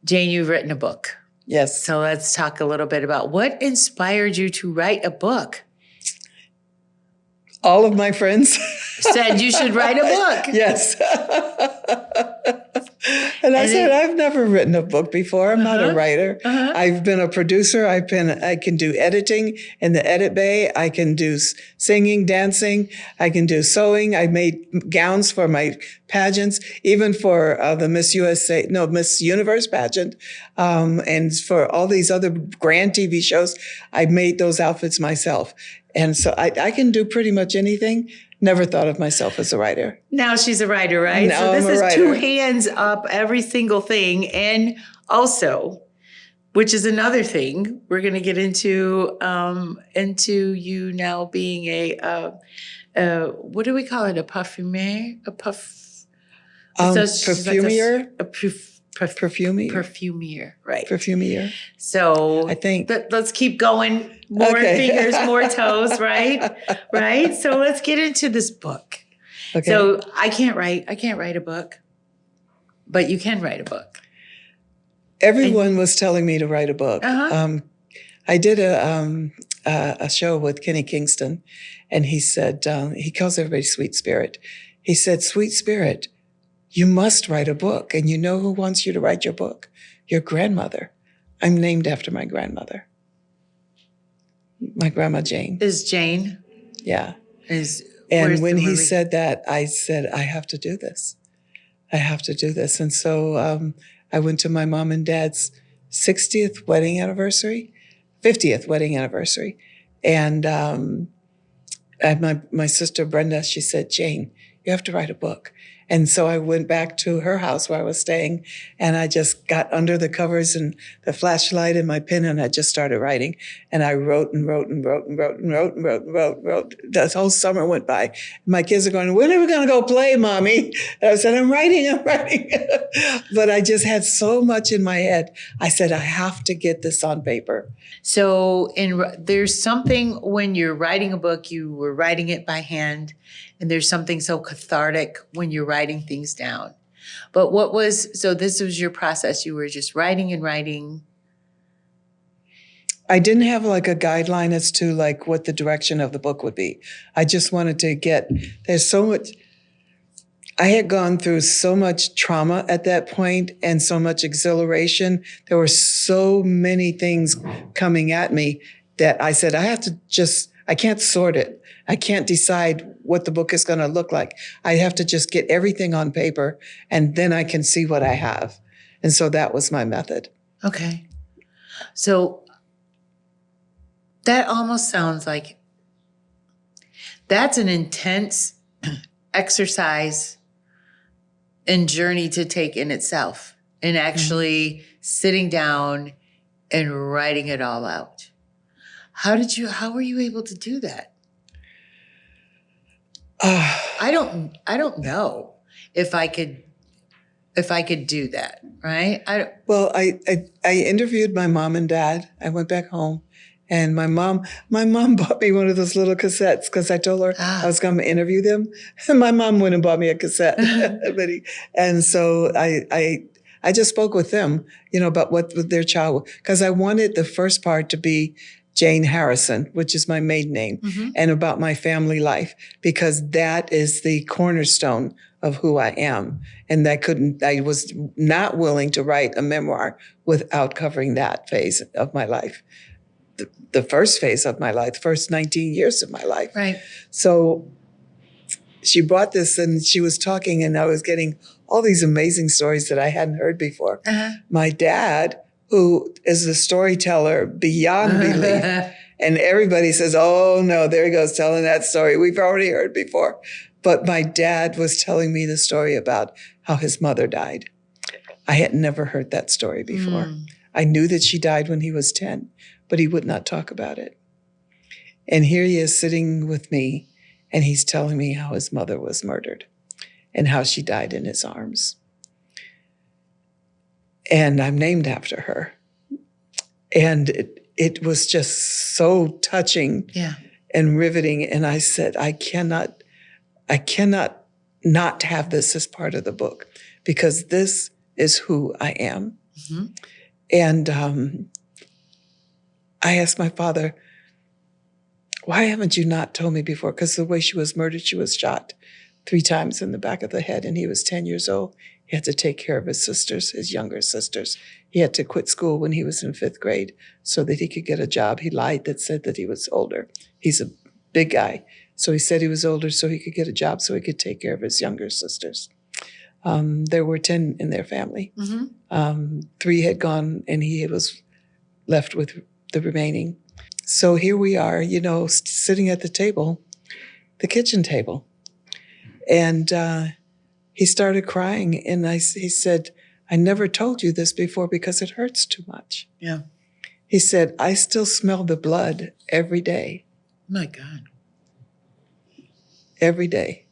Jayne, you've written a book. Yes. So let's talk a little bit about what inspired you to write a book. All of my friends said you should write a book. Yes. And I said, I've never written a book before. I'm not a writer. I've been a producer. I can do editing in the edit bay. I can do singing, dancing. I can do sewing. I made gowns for my pageants, even for the Miss Universe pageant. And for all these other grand TV shows, I made those outfits myself. And so I can do pretty much anything. Never thought of myself as a writer. Now she's a writer, right? Now so this I'm a is writer. 2 hands up every single thing. And also, which is another thing, we're going to get into you now being what do we call it? A perfumer? Perfumier? Perfumier, right. Perfumier. So I think. Let's keep going. More fingers, more toes, right? Right? So let's get into this book. Okay. So I can't write a book, but you can write a book. Everyone was telling me to write a book. I did a show with Kenny Kingston, and he said, he calls everybody Sweet Spirit. He said, Sweet Spirit, you must write a book. And you know who wants you to write your book? Your grandmother. I'm named after my grandmother. My grandma Jayne. Is Jayne? Yeah. And when he said that, I said, I have to do this. And so I went to my mom and dad's 50th wedding anniversary. And my sister Brenda, she said, Jayne, you have to write a book. And so I went back to her house where I was staying, and I just got under the covers and the flashlight and my pen, and I just started writing. And I wrote and wrote and wrote and wrote and wrote and wrote and wrote and wrote. That whole summer went by. My kids are going, "When are we going to go play, Mommy?" And I said, I'm writing. But I just had so much in my head. I said, I have to get this on paper. So there's something when you're writing a book, you were writing it by hand, and there's something so cathartic when you're writing things down. But so this was your process. You were just writing and writing. I didn't have like a guideline as to like what the direction of the book would be. I just wanted to there's so much, I had gone through so much trauma at that point and so much exhilaration. There were so many things coming at me that I said, I can't sort it. I can't decide what the book is going to look like. I have to just get everything on paper, and then I can see what I have. And so that was my method. Okay. So that almost sounds like that's an intense exercise and journey to take in itself, and actually sitting down and writing it all out. How were you able to do that? I don't know if I could do that, right? I interviewed my mom and dad. I went back home, and my mom bought me one of those little cassettes because I told her I was going to interview them. And my mom went and bought me a cassette. And so I just spoke with them, about what their child, because I wanted the first part to be Jayne Harrison, which is my maiden name, and about my family life, because that is the cornerstone of who I am. And I was not willing to write a memoir without covering that phase of my life. The first phase of my life, the first 19 years of my life. Right. So she brought this, and she was talking, and I was getting all these amazing stories that I hadn't heard before. My dad, who is a storyteller beyond belief, and everybody says, oh no, there he goes telling that story we've already heard before. But my dad was telling me the story about how his mother died. I had never heard that story before. I knew that she died when he was 10, but he would not talk about it. And here he is sitting with me, and he's telling me how his mother was murdered and how she died in his arms. And I'm named after her. And it was just so touching and riveting. And I said, I cannot not have this as part of the book, because this is who I am. And I asked my father, why haven't you not told me before? Because the way she was murdered, she was shot 3 times in the back of the head, and he was 10 years old. He had to take care of his sisters, his younger sisters. He had to quit school when he was in 5th grade so that he could get a job. He lied that said that he was older. He's a big guy. So he said he was older so he could get a job so he could take care of his younger sisters. There were 10 in their family. 3 had gone, and he was left with the remaining. So here we are, sitting at the table, the kitchen table. And he started crying, and he said, I never told you this before because it hurts too much. Yeah. He said, I still smell the blood every day. My God. Every day.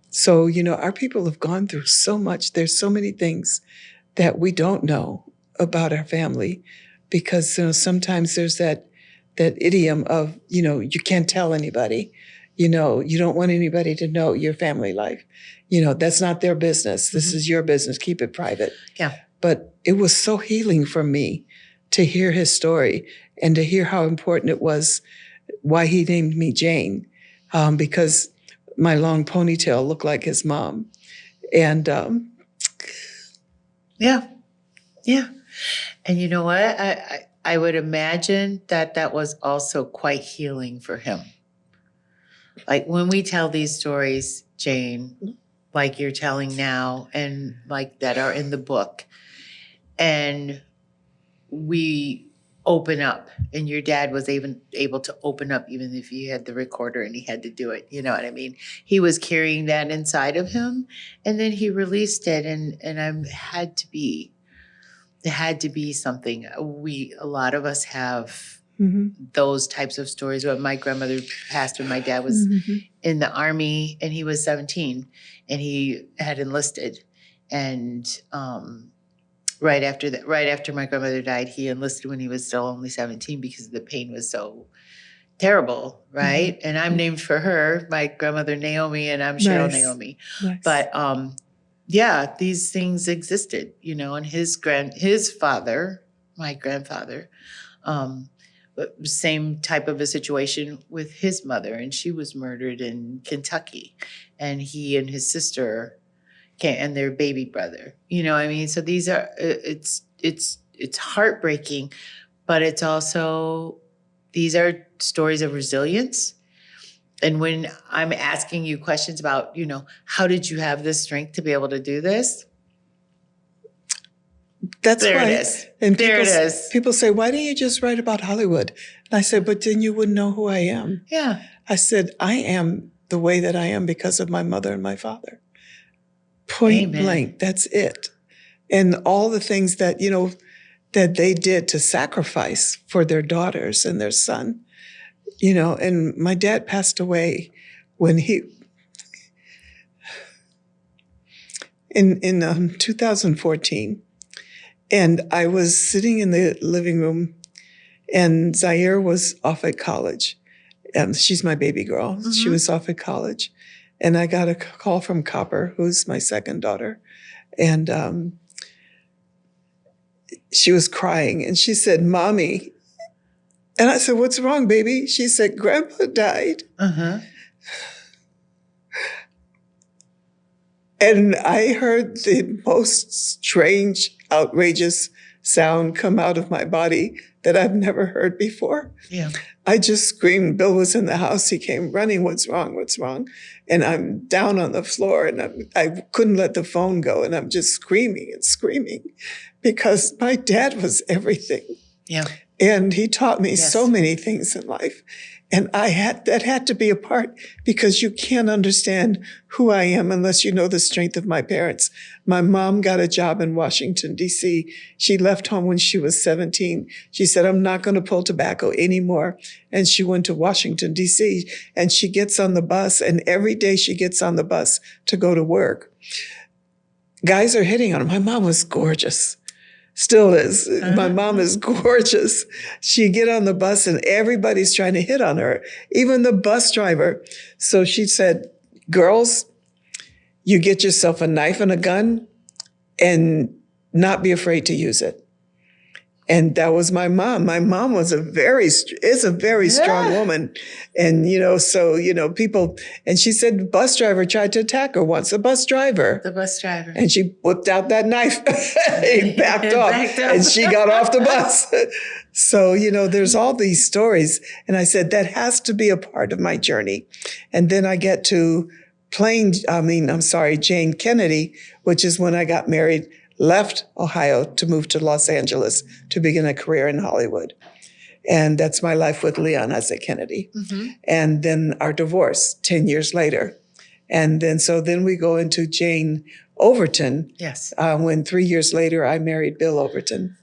So, our people have gone through so much. There's so many things that we don't know about our family, because sometimes there's that idiom of, you can't tell anybody. You don't want anybody to know your family life. That's not their business. This is your business. Keep it private. Yeah. But it was so healing for me to hear his story and to hear how important it was, why he named me Jayne, because my long ponytail looked like his mom. And yeah. And you know what? I would imagine that was also quite healing for him. Like when we tell these stories, Jayne, like you're telling now, and like that are in the book, and we open up, and your dad was even able to open up even if he had the recorder and he had to do it. You know what I mean? He was carrying that inside of him, and then he released it, and it had to be something. A lot of us have those types of stories. But my grandmother passed when my dad was in the Army, and he was 17, and he had enlisted, and right after my grandmother died, he enlisted when he was still only 17 because the pain was so terrible, right? And I'm named for her, my grandmother Naomi, and I'm Cheryl Naomi. Nice. But yeah, these things existed, and his father, my grandfather, same type of a situation with his mother, and she was murdered in Kentucky, and he and his sister and their baby brother, so these are, it's heartbreaking, but it's also, these are stories of resilience. And when I'm asking you questions about, how did you have the strength to be able to do this? That's there right. It is. And there it is. People say, why don't you just write about Hollywood? And I said, but then you wouldn't know who I am. Yeah. I said, I am the way that I am because of my mother and my father. Point blank, that's it. And all the things that, that they did to sacrifice for their daughters and their son, and my dad passed away when in 2014. And I was sitting in the living room, and Zaire was off at college. She's my baby girl. She was off at college. And I got a call from Copper, who's my second daughter. And she was crying. And she said, Mommy. And I said, what's wrong, baby? She said, Grandpa died. And I heard the most strange, outrageous sound come out of my body that I've never heard before. Yeah. I just screamed. Bill was in the house. He came running. What's wrong? What's wrong? And I'm down on the floor, and I couldn't let the phone go. And I'm just screaming and screaming because my dad was everything. Yeah. And he taught me so many things in life. And that had to be a part, because you can't understand who I am unless you know the strength of my parents. My mom got a job in Washington, D.C. She left home when she was 17. She said, I'm not going to pull tobacco anymore. And she went to Washington, D.C. And she gets on the bus. And every day she gets on the bus to go to work, guys are hitting on her. My mom was gorgeous. Still is. My mom is gorgeous. She'd get on the bus and everybody's trying to hit on her, even the bus driver. So she said, girls, you get yourself a knife and a gun and not be afraid to use it. And that was my mom. My mom is a very strong woman. And, people, and she said the bus driver tried to attack her once, the bus driver. And she whipped out that knife and backed off. And she got off the bus. So, there's all these stories. And I said, that has to be a part of my journey. And then I get to Jayne Kennedy, which is when I got married, left Ohio to move to Los Angeles to begin a career in Hollywood. And that's my life with Leon as a Kennedy. And then our divorce 10 years later. And then we go into Jane Overton. Yes. When 3 years later, I married Bill Overton.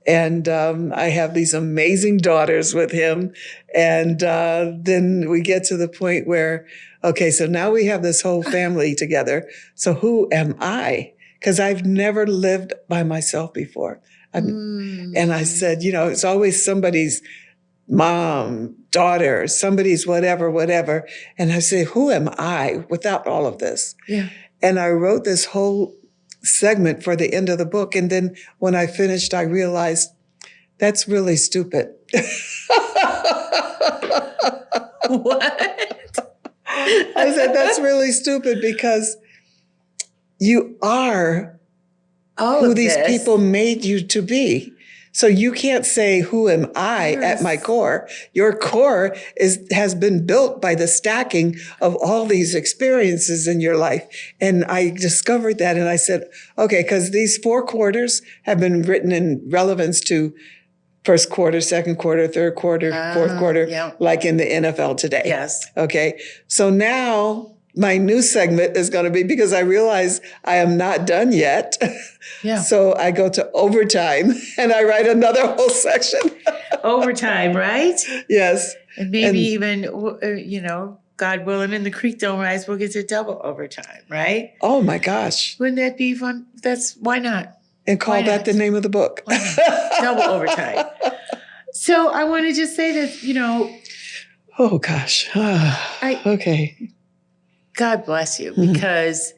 And I have these amazing daughters with him. And then we get to the point where, okay, so now we have this whole family together. So who am I? Because I've never lived by myself before. And I said, it's always somebody's mom, daughter, somebody's whatever. And I say, who am I without all of this? Yeah. And I wrote this whole segment for the end of the book. And then when I finished, I realized that's really stupid. What? I said, that's really stupid because you are who these people made you to be. So you can't say, who am I at my core? Your core has been built by the stacking of all these experiences in your life. And I discovered that and I said, okay, because these 4 quarters have been written in relevance to first quarter, second quarter, third quarter, fourth quarter, yeah. like in the NFL today. Yes. Okay. So now my new segment is going to be, because I realize I am not done yet. Yeah. So I go to overtime and I write another whole section. Overtime, right? Yes. And maybe even, God willing, and the creek don't rise, we'll get to double overtime, right? Oh my gosh. Wouldn't that be fun? Why not? And call that the name of the book. Why not? Double overtime. So I want to just say that, oh gosh. Okay. God bless you, because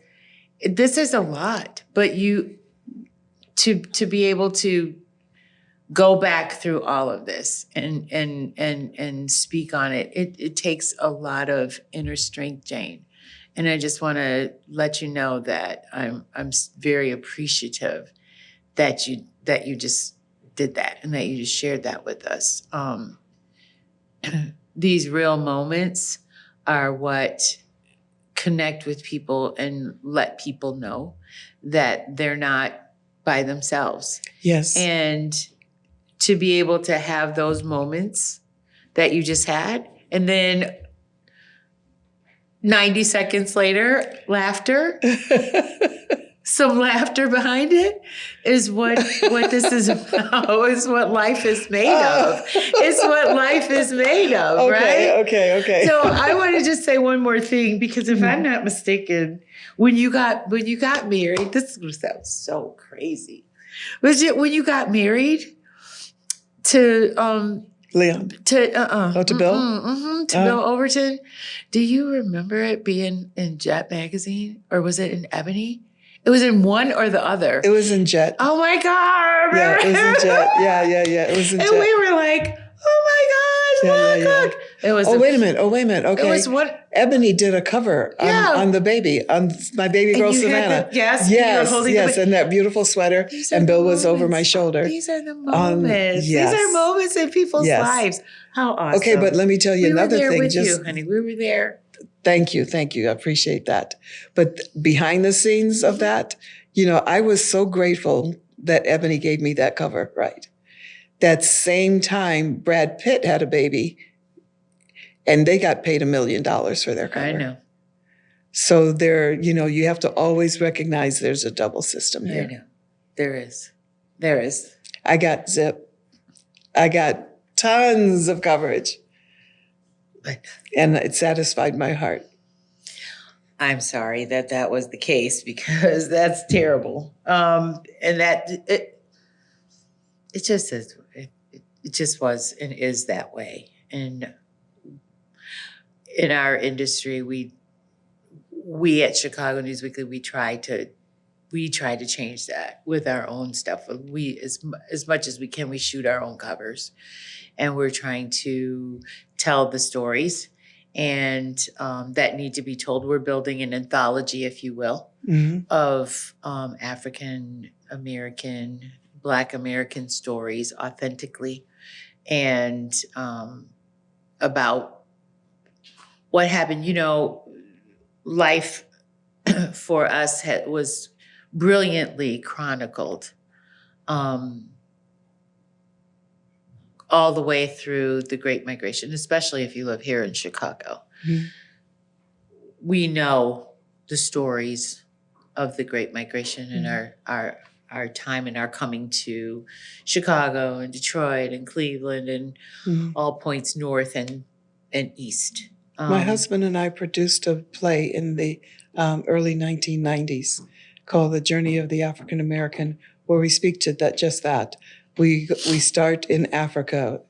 this is a lot, but to be able to go back through all of this and speak on it, it takes a lot of inner strength, Jayne. And I just want to let you know that I'm very appreciative that you just did that and that you just shared that with us. These real moments are what connect with people and let people know that they're not by themselves. Yes. And to be able to have those moments that you just had, and then 90 seconds later, laughter, some laughter behind it is what this is about, is what life is made of. It's what life is made of, right? Okay. So I want to just say one more thing, because if I'm not mistaken, when you got married, this is going to sound so crazy. Was it when you got married to Leon? To Bill? To Bill Overton? Do you remember it being in Jet magazine, or was it in Ebony? It was in one or the other. It was in Jet. Oh my God! Yeah, it was in Jet. Yeah. It was in Jet. And we were like, oh my gosh, look. It was. Wait a minute. Okay. It was what? Ebony did a cover on the baby, on my baby girl Savannah. Yes, and that beautiful sweater, and Bill was over my shoulder. These are the moments. These are moments in people's lives. How awesome! Okay, but let me tell you another thing. We were there with you, honey. We were there. Thank you. I appreciate that. But behind the scenes of that, I was so grateful that Ebony gave me that cover. Right. That same time, Brad Pitt had a baby. And they got paid $1 million for their cover. I know. So you have to always recognize there's a double system here. I know. There is. I got Zip. I got tons of coverage. And it satisfied my heart. I'm sorry that was the case, because that's terrible. And that it just is. It just was and is that way. And in our industry, we at Chicago News Weekly, we try to change that with our own stuff. We, as much as we can, we shoot our own covers, and we're trying to tell the stories and that need to be told. We're building an anthology, if you will, of African American, Black American stories authentically, and about what happened. Life for us was brilliantly chronicled all the way through the Great Migration, especially if you live here in Chicago. Mm-hmm. We know the stories of the Great Migration and our time and our coming to Chicago and Detroit and Cleveland and all points north and east. My husband and I produced a play in the early 1990s called The Journey of the African American, where we speak to just that. We start in Africa,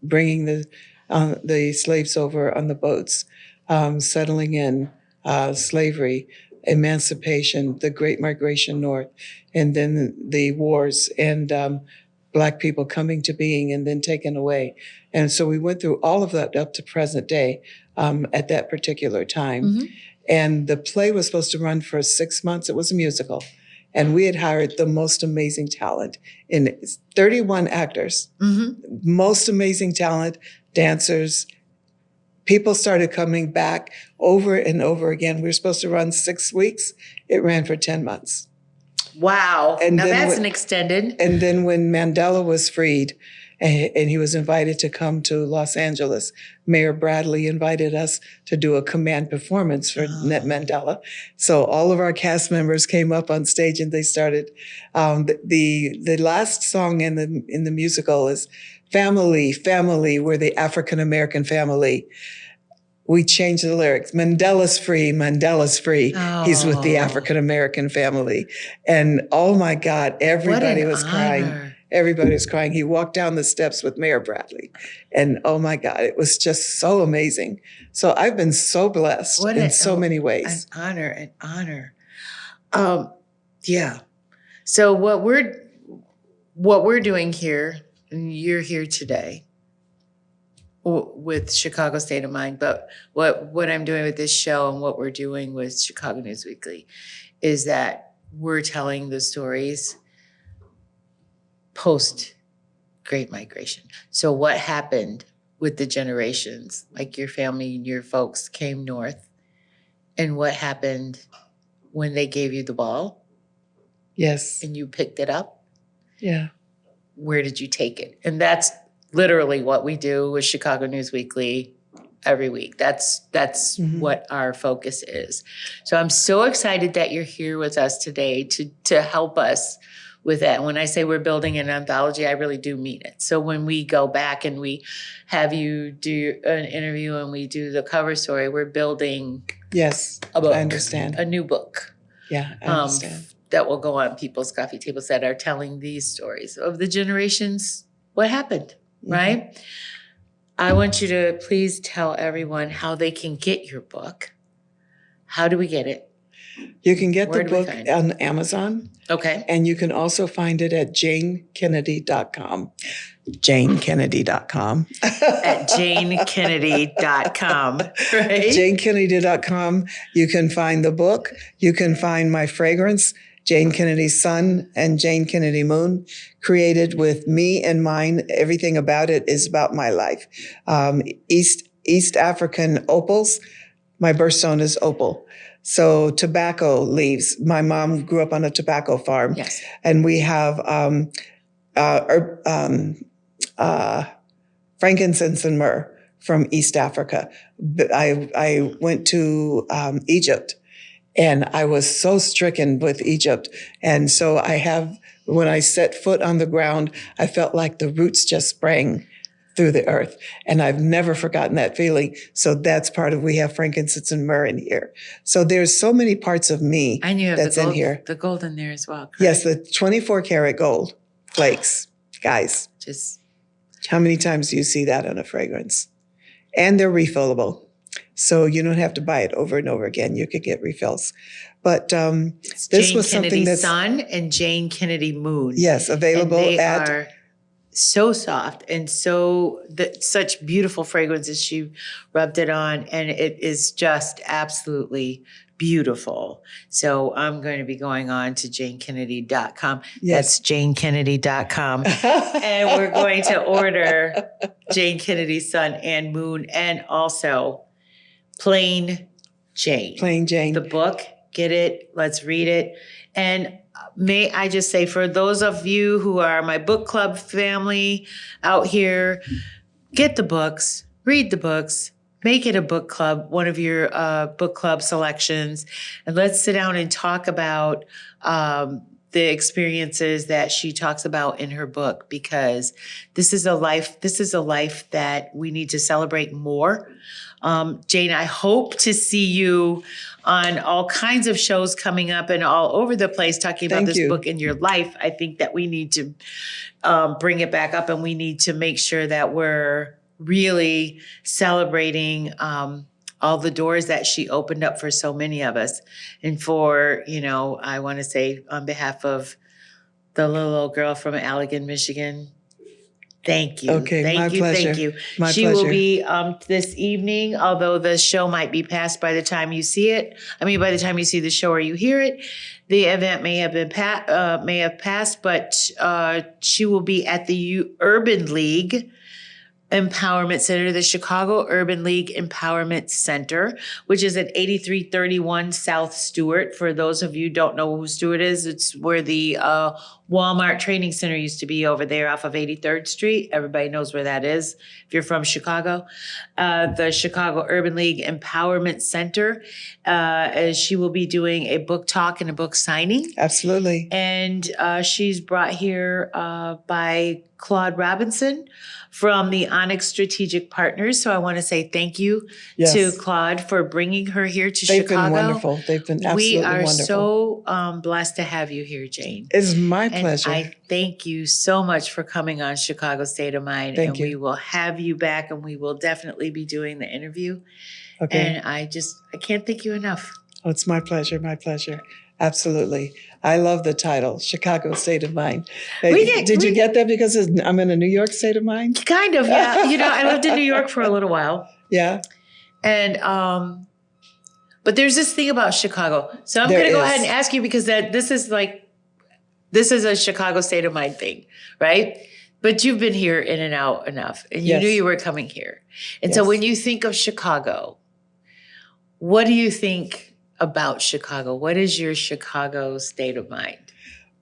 bringing the slaves over on the boats, settling in, slavery, emancipation, the Great Migration North, and then the wars and Black people coming to being and then taken away. And so we went through all of that up to present day at that particular time. Mm-hmm. And the play was supposed to run for 6 months. It was a musical. And we had hired the most amazing talent in 31 actors, most amazing talent, dancers. People started coming back over and over again. We were supposed to run 6 weeks. It ran for 10 months. Wow. And now that's an extended. And then when Mandela was freed and he was invited to come to Los Angeles. Mayor Bradley invited us to do a command performance for Mandela. So all of our cast members came up on stage and they started. The last song in the musical is "Family, Family, we're the African American family." We changed the lyrics. Mandela's free, Mandela's free. Oh. He's with the African American family. And oh my God, everybody was crying. Everybody was crying. He walked down the steps with Mayor Bradley. And oh my God, it was just so amazing. So I've been so blessed in so many ways. An honor. Yeah. So what we're doing here, and you're here today, with Chicago State of Mind, but what I'm doing with this show and what we're doing with Chicago News Weekly is that we're telling the stories post Great Migration. So what happened with the generations, like your family and your folks came north, and what happened when they gave you the ball? Yes. And you picked it up? Yeah. Where did you take it? And that's literally what we do with Chicago News Weekly every week. That's what our focus is. So I'm so excited that you're here with us today to help us with that. When I say we're building an anthology, I really do mean it. So when we go back and we have you do an interview and we do the cover story, we're building a book. I understand. A new book. Yeah, I understand. That will go on people's coffee tables that are telling these stories of the generations, what happened. Right? I want you to please tell everyone how they can get your book. How do we get it? You can get the book on Amazon. Okay. And you can also find it at JayneKennedy.com. JayneKennedy.com. At JayneKennedy.com, right? JayneKennedy.com. You can find the book. You can find my fragrance, Jayne Kennedy Sun and Jayne Kennedy Moon, created with me in mind. Everything about it is about my life. East African opals. My birthstone is opal. So tobacco leaves. My mom grew up on a tobacco farm. Yes. And we have frankincense and myrrh from East Africa. I went to Egypt, and I was so stricken with Egypt. And so when I set foot on the ground, I felt like the roots just sprang through the earth. And I've never forgotten that feeling. So that's part of, we have frankincense and myrrh in here. So there's so many parts of me that's in here. The gold in there as well. Correct? Yes, the 24 karat gold flakes. Guys, how many times do you see that on a fragrance? And they're refillable. So you don't have to buy it over and over again. You could get refills. But this Jayne was something Kennedy that's Sun and Jayne Kennedy Moon. Yes, available and they at are so soft and such beautiful fragrances. She rubbed it on, and it is just absolutely beautiful. So I'm going to be going on to JayneKennedy.com. Yes. That's JayneKennedy.com. And we're going to order Jayne Kennedy Sun and Moon, and also Plain Jayne. Plain Jayne. The book, get it, let's read it. And may I just say, for those of you who are my book club family out here, get the books, read the books, make it a book club, one of your book club selections, and let's sit down and talk about the experiences that she talks about in her book, because this is a life that we need to celebrate more. Jayne, I hope to see you on all kinds of shows coming up and all over the place talking about this book in your life. I think that we need to bring it back up, and we need to make sure that we're really celebrating all the doors that she opened up for so many of us. And for, I want to say on behalf of the little old girl from Allegan, Michigan, thank you. Okay, thank my you, pleasure. Thank you. She will be this evening, although the show might be past by the time you see it. By the time you see the show or you hear it, the event may have passed, but she will be at the Urban League Empowerment Center, the Chicago Urban League Empowerment Center, which is at 8331 South Stewart. For those of you who don't know who Stewart is, it's where the Walmart Training Center used to be, over there off of 83rd Street. Everybody knows where that is if you're from Chicago. The Chicago Urban League Empowerment Center, as she will be doing a book talk and a book signing. Absolutely. And she's brought here by Claude Robinson from the Onyx Strategic Partners. So I want to say thank you to Claude for bringing her here to Chicago. They've been wonderful. They've been absolutely wonderful. We are so blessed to have you here, Jayne. It's my pleasure. I thank you so much for coming on Chicago State of Mind. Thank you. We will have you back, and we will definitely be doing the interview. Okay. And I can't thank you enough. Oh, it's my pleasure. My pleasure. Absolutely. I love the title, Chicago State of Mind. Did you get that because I'm in a New York state of mind? Kind of, yeah. I lived in New York for a little while. Yeah. And, but there's this thing about Chicago. So I'm going to go ahead and ask you, because this is a Chicago State of Mind thing, right? But you've been here in and out enough, and you knew you were coming here. And so when you think of Chicago, what do you think about Chicago? What is your Chicago state of mind?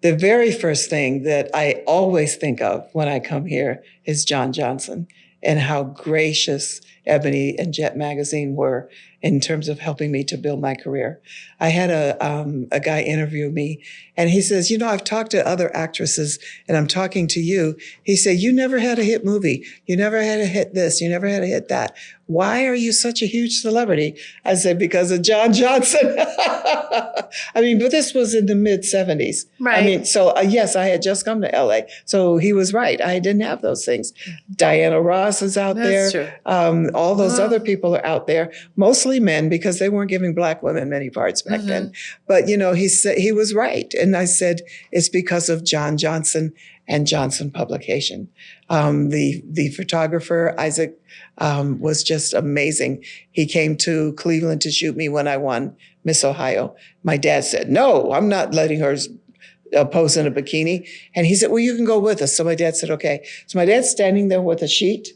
The very first thing that I always think of when I come here is John Johnson and how gracious Ebony and Jet Magazine were in terms of helping me to build my career. I had a guy interview me, and he says, I've talked to other actresses, and I'm talking to you. He said, you never had a hit movie. You never had a hit this. You never had a hit that. Why are you such a huge celebrity? I said, because of John Johnson. But this was in the mid-'70s. Right. Yes, I had just come to LA. So he was right. I didn't have those things. Diana Ross is out there. True. All those other people are out there, mostly men, because they weren't giving Black women many parts back then. But, he said he was right. And I said, it's because of John Johnson and Johnson Publication. The photographer, Isaac, was just amazing. He came to Cleveland to shoot me when I won Miss Ohio. My dad said, no, I'm not letting her pose in a bikini. And he said, well, you can go with us. So my dad said, okay. So my dad's standing there with a sheet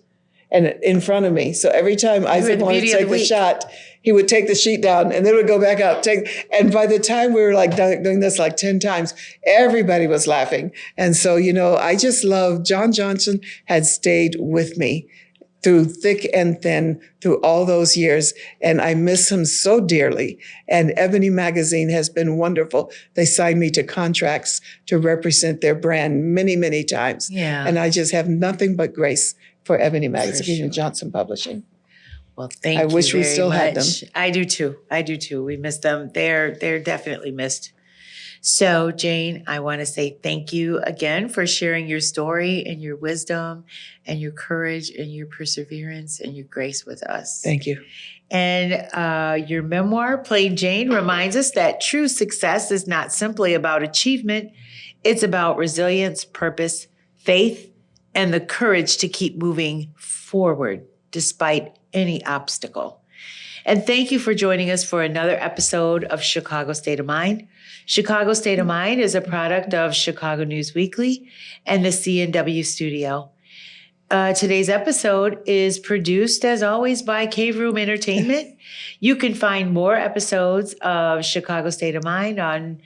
and in front of me. So every time Isaac wanted to take the shot, he would take the sheet down and then would go back up. And by the time we were doing this 10 times, everybody was laughing. And so, I just love John Johnson had stayed with me through thick and thin, through all those years. And I miss him so dearly. And Ebony Magazine has been wonderful. They signed me to contracts to represent their brand many, many times. Yeah. And I just have nothing but grace for Ebony Magazine and Johnson Publishing. Well, thank you. I wish we still had them. I do too. We miss them. They're definitely missed. So, Jayne, I want to say thank you again for sharing your story and your wisdom and your courage and your perseverance and your grace with us. Thank you. And your memoir, Plain Jayne, reminds us that true success is not simply about achievement. It's about resilience, purpose, faith, and the courage to keep moving forward despite any obstacle. And thank you for joining us for another episode of Chicago State of Mind. Chicago State of Mind is a product of Chicago News Weekly and the CNW Studio. Today's episode is produced, as always, by CaveRoom Entertainment. You can find more episodes of Chicago State of Mind on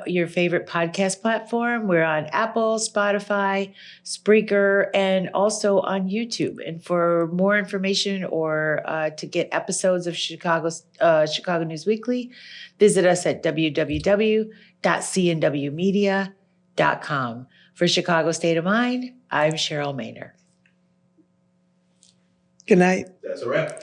your favorite podcast platform. We're on Apple, Spotify, Spreaker, and also on YouTube. And for more information or to get episodes of Chicago News Weekly, visit us at www.cnwmedia.com. For Chicago State of Mind, I'm Cheryl Maynor. Good night. That's a wrap.